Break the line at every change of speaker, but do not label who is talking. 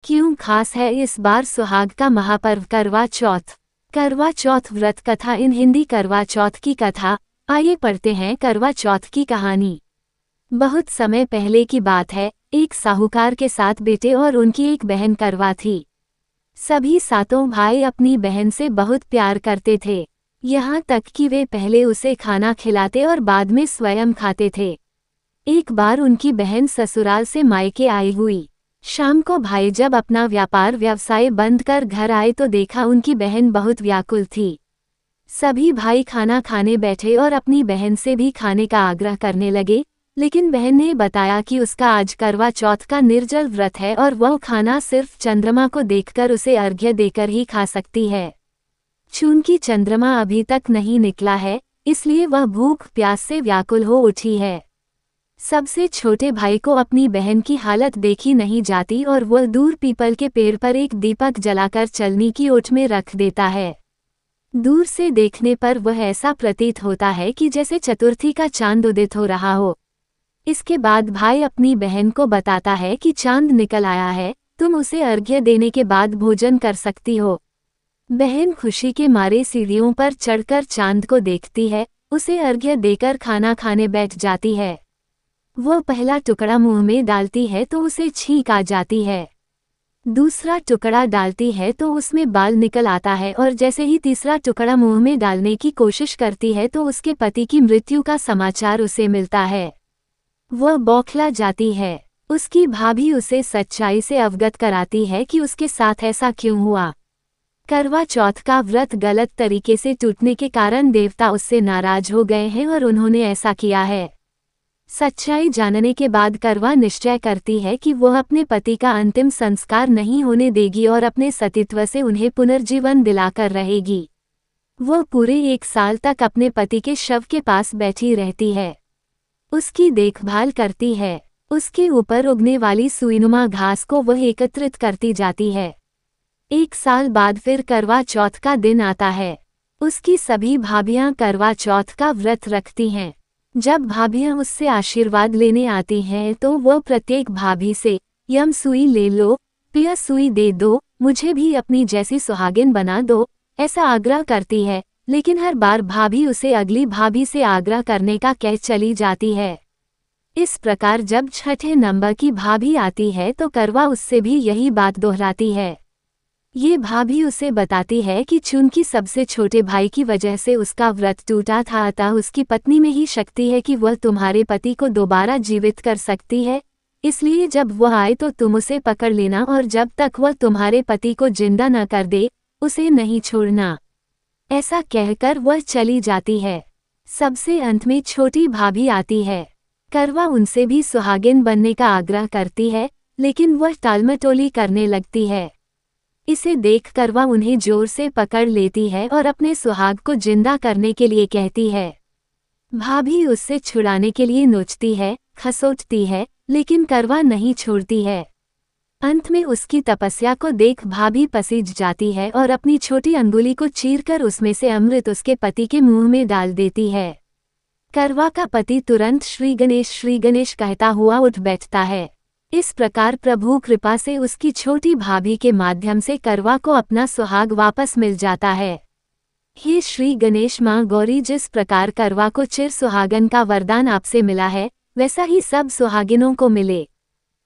क्यों खास है इस बार सुहाग का महापर्व करवा चौथ। करवा चौथ व्रत कथा। इन हिंदी करवा चौथ की कथा। आइए पढ़ते हैं करवा चौथ की कहानी। बहुत समय पहले की बात है, एक साहूकार के 7 बेटे और उनकी एक बहन करवा थी। सभी 7 भाई अपनी बहन से बहुत प्यार करते थे, यहाँ तक कि वे पहले उसे खाना खिलाते और बाद में स्वयं खाते थे। एक बार उनकी बहन ससुराल से मायके आई हुई। शाम को भाई जब अपना व्यापार व्यवसाय बंद कर घर आए तो देखा उनकी बहन बहुत व्याकुल थी। सभी भाई खाना खाने बैठे और अपनी बहन से भी खाने का आग्रह करने लगे, लेकिन बहन ने बताया कि उसका आज करवा चौथ का निर्जल व्रत है और वह खाना सिर्फ चंद्रमा को देखकर उसे अर्घ्य देकर ही खा सकती है। चूंकि चंद्रमा अभी तक नहीं निकला है, इसलिए वह भूख प्यास से व्याकुल हो उठी है। सबसे छोटे भाई को अपनी बहन की हालत देखी नहीं जाती और वह दूर पीपल के पेड़ पर एक दीपक जलाकर चलनी की ओट में रख देता है। दूर से देखने पर वह ऐसा प्रतीत होता है कि जैसे चतुर्थी का चांद उदित हो रहा हो। इसके बाद भाई अपनी बहन को बताता है कि चांद निकल आया है, तुम उसे अर्घ्य देने के बाद भोजन कर सकती हो। बहन खुशी के मारे सीढ़ियों पर चढ़कर चांद को देखती है, उसे अर्घ्य देकर खाना खाने बैठ जाती है। वह पहला टुकड़ा मुंह में डालती है तो उसे छींक आ जाती है। दूसरा टुकड़ा डालती है तो उसमें बाल निकल आता है और जैसे ही तीसरा टुकड़ा मुंह में डालने की कोशिश करती है तो उसके पति की मृत्यु का समाचार उसे मिलता है। वह बौखला जाती है। उसकी भाभी उसे सच्चाई से अवगत कराती है कि उसके साथ ऐसा क्यों हुआ। करवा चौथ का व्रत गलत तरीके से टूटने के कारण देवता उससे नाराज हो गए हैं और उन्होंने ऐसा किया है। सच्चाई जानने के बाद करवा निश्चय करती है कि वह अपने पति का अंतिम संस्कार नहीं होने देगी और अपने सतीत्व से उन्हें पुनर्जीवन दिलाकर रहेगी। वह पूरे 1 साल तक अपने पति के शव के पास बैठी रहती है, उसकी देखभाल करती है। उसके ऊपर उगने वाली सुईनुमा घास को वह एकत्रित करती जाती है। 1 साल बाद फिर करवा चौथ का दिन आता है। उसकी सभी भाभियां करवा चौथ का व्रत रखती हैं। जब भाभियां उससे आशीर्वाद लेने आती हैं तो वह प्रत्येक भाभी से यम सुई ले लो, पिया सुई दे दो, मुझे भी अपनी जैसी सुहागिन बना दो, ऐसा आग्रह करती है। लेकिन हर बार भाभी उसे अगली भाभी से आग्रह करने का कह चली जाती है। इस प्रकार जब 6ठे नंबर की भाभी आती है तो करवा उससे भी यही बात दोहराती है। ये भाभी उसे बताती है कि चूंकि सबसे छोटे भाई की वजह से उसका व्रत टूटा था, अतः उसकी पत्नी में ही शक्ति है कि वह तुम्हारे पति को दोबारा जीवित कर सकती है, इसलिए जब वह आए तो तुम उसे पकड़ लेना और जब तक वह तुम्हारे पति को जिंदा न कर दे, उसे नहीं छोड़ना। ऐसा कहकर वह चली जाती है। सबसे अंत में छोटी भाभी आती है। करवा उनसे भी सुहागिन बनने का आग्रह करती है, लेकिन वह टालमटोली करने लगती है। इसे देख करवा उन्हें जोर से पकड़ लेती है और अपने सुहाग को जिंदा करने के लिए कहती है। भाभी उससे छुड़ाने के लिए नोचती है, खसोटती है, लेकिन करवा नहीं छोड़ती है। अंत में उसकी तपस्या को देख भाभी पसीज जाती है और अपनी छोटी अंगुली को चीरकर उसमें से अमृत उसके पति के मुंह में डाल देती है। करवा का पति तुरंत श्री गणेश कहता हुआ उठ बैठता है। इस प्रकार प्रभु कृपा से उसकी छोटी भाभी के माध्यम से करवा को अपना सुहाग वापस मिल जाता है। हे श्री गणेश माँ गौरी, जिस प्रकार करवा को चिर सुहागन का वरदान आपसे मिला है, वैसा ही सब सुहागिनों को मिले।